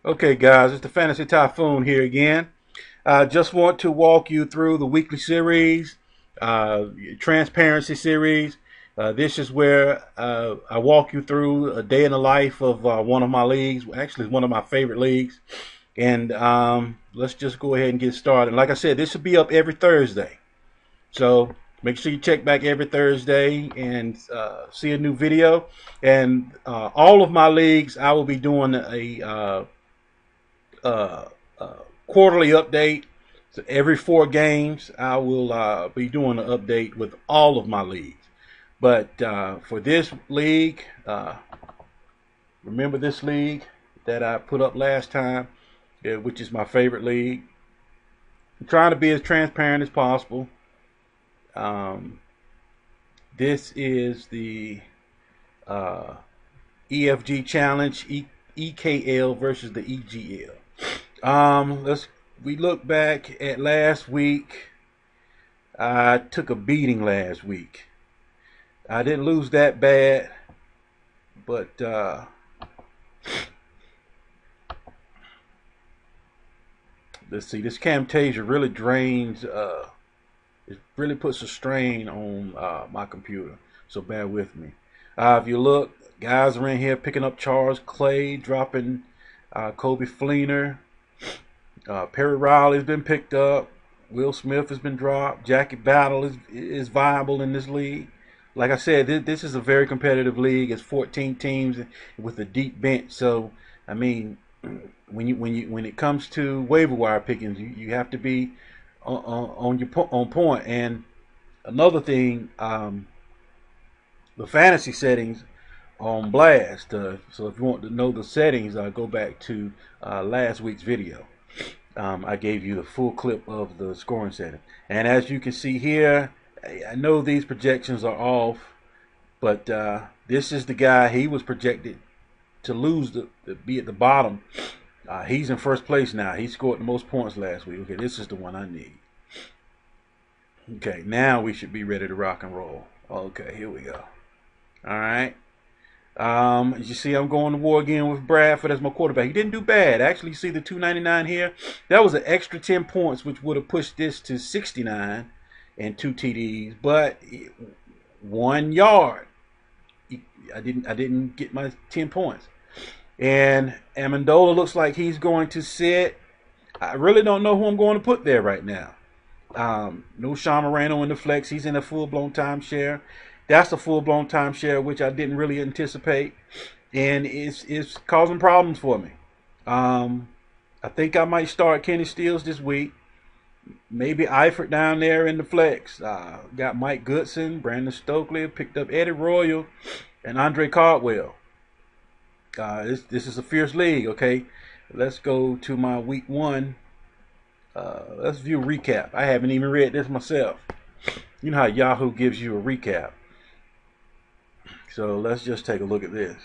Okay, guys, it's the Fantasy Typhoon here again. I just want to walk you through the weekly series, uh, transparency series. This is where I walk you through a day in the life of one of my leagues. Actually, it's one of my favorite leagues. And let's just go ahead and get started. Like I said, this will be up every Thursday. So make sure you check back every Thursday and see a new video. And all of my leagues, I will be doing uh, uh, quarterly update. So every 4 games, I will be doing an update with all of my leagues. But for this league, remember this league that I put up last time, which is my favorite league. I'm trying to be as transparent as possible. Um, this is the uh, EFG Challenge EKL versus the EGL. We look back at last week. I took a beating last week. I didn't lose that bad, but let's see. This Camtasia really drains. It really puts a strain on my computer. So bear with me. If you look, guys are in here picking up Charles Clay, dropping Kobe Fleener. Perry Riley's been picked up. Will Smith has been dropped. Jackie Battle is viable in this league. Like I said, this is a very competitive league. It's 14 teams with a deep bench. So, I mean, when it comes to waiver wire pickings, you have to be on point. And another thing, the fantasy settings on blast. So if you want to know the settings, go back to last week's video. I gave you the full clip of the scoring setting. And as you can see here, I know these projections are off, but this is the guy. He was projected to lose, be at the bottom. He's in first place now. He scored the most points last week. Okay, this is the one I need. Okay, now we should be ready to rock and roll. Okay, here we go. All right. As you see, I'm going to war again with Bradford as my quarterback. He didn't do bad. Actually, you see the 299 here? That was an extra 10 points, which would have pushed this to 69 and 2 TDs. But 1 yard. I didn't get my 10 points. And Amendola looks like he's going to sit. I really don't know who I'm going to put there right now. No Sean Moreno in the flex. He's in a full-blown timeshare. That's a full-blown timeshare, which I didn't really anticipate. And it's causing problems for me. I think I might start Kenny Stills this week. Maybe Eifert down there in the flex. Got Mike Goodson, Brandon Stokely, picked up Eddie Royal, and Andre Cardwell. This is a fierce league, okay? Let's go to my week 1. Let's view a recap. I haven't even read this myself. You know how Yahoo gives you a recap. So let's just take a look at this.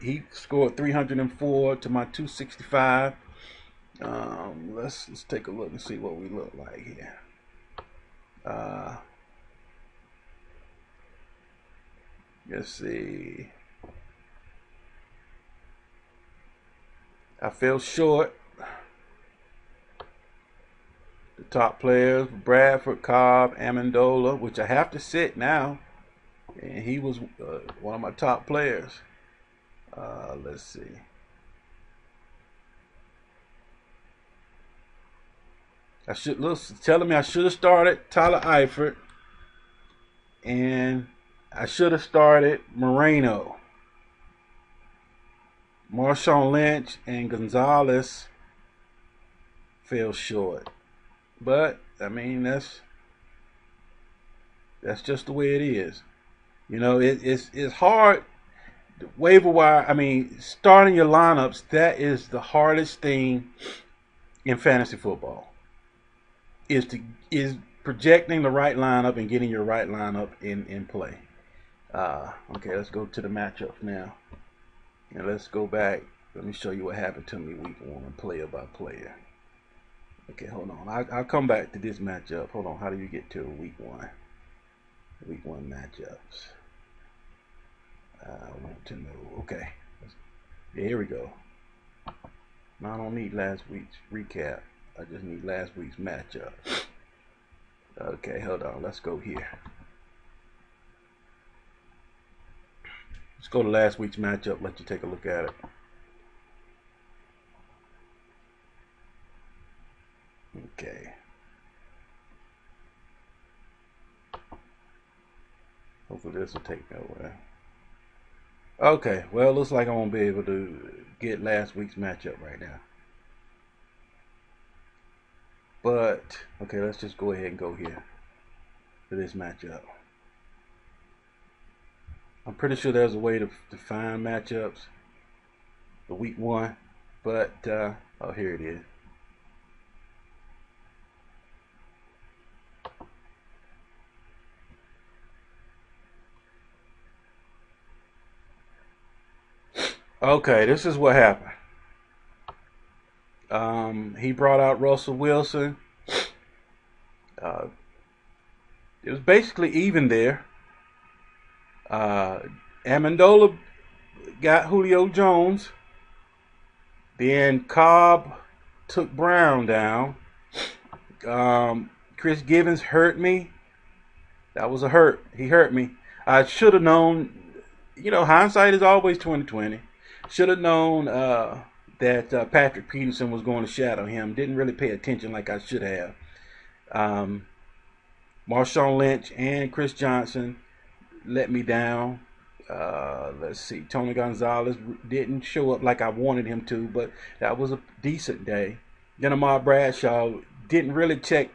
He scored 304 to my 265. Let's take a look and see what we look like here. Let's see. I fell short. The top players: Bradford, Cobb, Amendola, which I have to sit now. And he was one of my top players. Let's see. Telling me I should have started Tyler Eifert, and I should have started Moreno. Marshawn Lynch and Gonzalez fell short. But I mean that's just the way it is. You know, it's hard. The waiver wire. I mean, starting your lineups. That is the hardest thing in fantasy football. Is projecting the right lineup and getting your right lineup in play. Okay, let's go to the matchup now, and let's go back. Let me show you what happened to me week 1, player by player. Okay, hold on. I'll come back to this matchup. Hold on. How do you get to week 1? Week 1 matchups. I want to know. Okay. Yeah, here we go. I don't need last week's recap. I just need last week's matchup. Okay, hold on. Let's go here. Let's go to last week's matchup. Let you take a look at it. Okay. Hopefully this will take me away. Okay, well, it looks like I won't be able to get last week's matchup right now. But, okay, let's just go ahead and go here for this matchup. I'm pretty sure there's a way to find matchups for week 1, but, oh, here it is. Okay, this is what happened. He brought out Russell Wilson. It was basically even there. Amendola got Julio Jones. Then Cobb took Brown down. Chris Givens hurt me. That was a hurt. He hurt me. I should have known. You know, hindsight is always 20/20. Should have known that Patrick Peterson was going to shadow him. Didn't really pay attention like I should have. Marshawn Lynch and Chris Johnson let me down. Let's see. Tony Gonzalez didn't show up like I wanted him to, but that was a decent day. Amar Bradshaw didn't really check.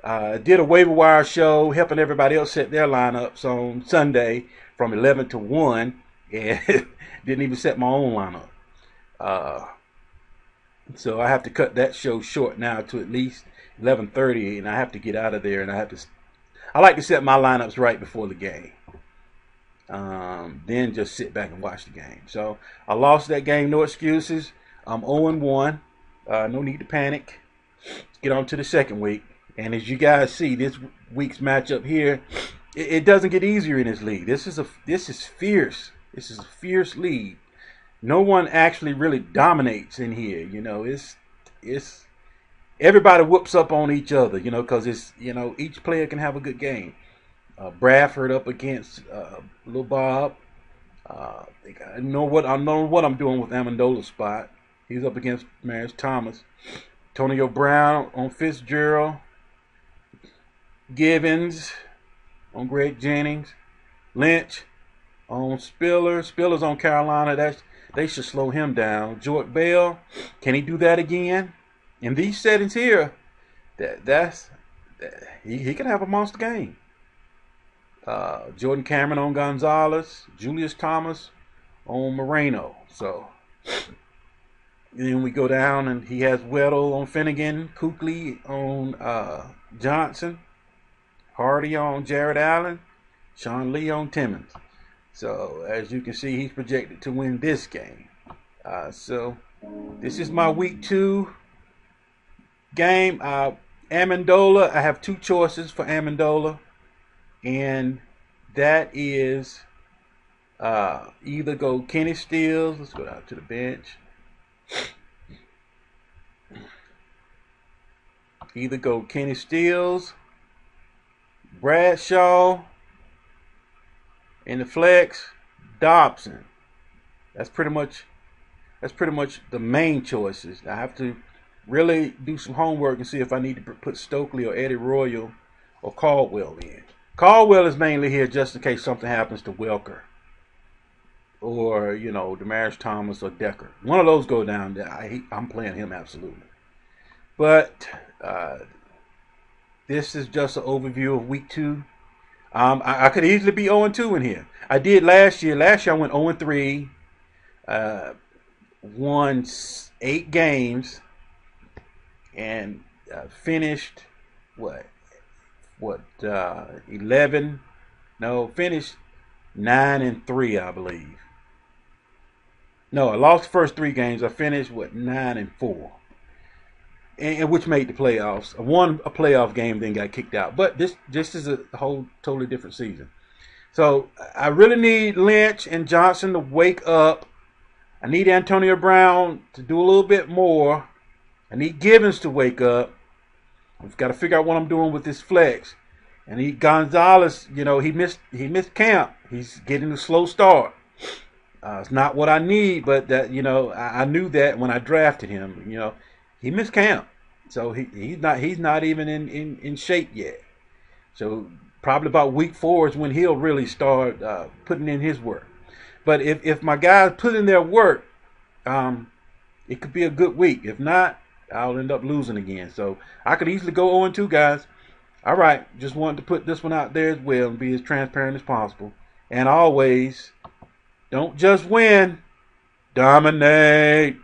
Did a waiver wire show, helping everybody else set their lineups on Sunday from 11 to 1, and didn't even set my own lineup. So I have to cut that show short now to at least 11:30, and I have to get out of there. And I like to set my lineups right before the game, then just sit back and watch the game. So I lost that game, no excuses. I'm 0-1. No need to panic. Let's get on to the second week. And as you guys see, this week's matchup here, it doesn't get easier in this league. This is fierce. This is a fierce league. No one actually really dominates in here. You know, it's everybody whoops up on each other. You know, because each player can have a good game. Bradford up against Lil Bob. I know what I'm doing with Amendola's spot. He's up against Marius Thomas. Antonio Brown on Fitzgerald. Givens on Greg Jennings. Lynch on Spiller. Spiller's on Carolina. They should slow him down. Jordan Bell, can he do that again? In these settings here, he can have a monster game. Jordan Cameron on Gonzalez. Julius Thomas on Moreno. So then we go down and he has Weddle on Finnegan. Kuechly on Johnson. Hardy on Jared Allen. Sean Lee on Timmons. So as you can see, he's projected to win this game. So this is my week 2 game. Amendola, I have 2 choices for Amendola. And that is either go Kenny Stills. Let's go out to the bench. Either go Kenny Stills, Bradshaw, in the flex, Dobson. That's pretty much the main choices. I have to really do some homework and see if I need to put Stokely or Eddie Royal or Caldwell in. Caldwell is mainly here just in case something happens to Welker or, Demarius Thomas or Decker. One of those go down there. I'm playing him absolutely. But this is just an overview of week 2. I could easily be 0-2 in here. I did last year. Last year I went 0-3, won 8 games, and finished finished 9-3, I believe. No, I lost the first 3 games. I finished 9-4, and which made the playoffs. I won a playoff game, then got kicked out. But this is a whole totally different season. So I really need Lynch and Johnson to wake up. I need Antonio Brown to do a little bit more. I need Givens to wake up. I've got to figure out what I'm doing with this flex. And Gonzalez, you know, he missed camp. He's getting a slow start. It's not what I need, but that, you know, I knew that when I drafted him. You know, he missed camp, so he's not even in shape yet. So probably about week 4 is when he'll really start putting in his work. But if my guys put in their work, it could be a good week. If not, I'll end up losing again. So I could easily go 0-2, guys. All right, just wanted to put this one out there as well and be as transparent as possible. And always, don't just win, dominate.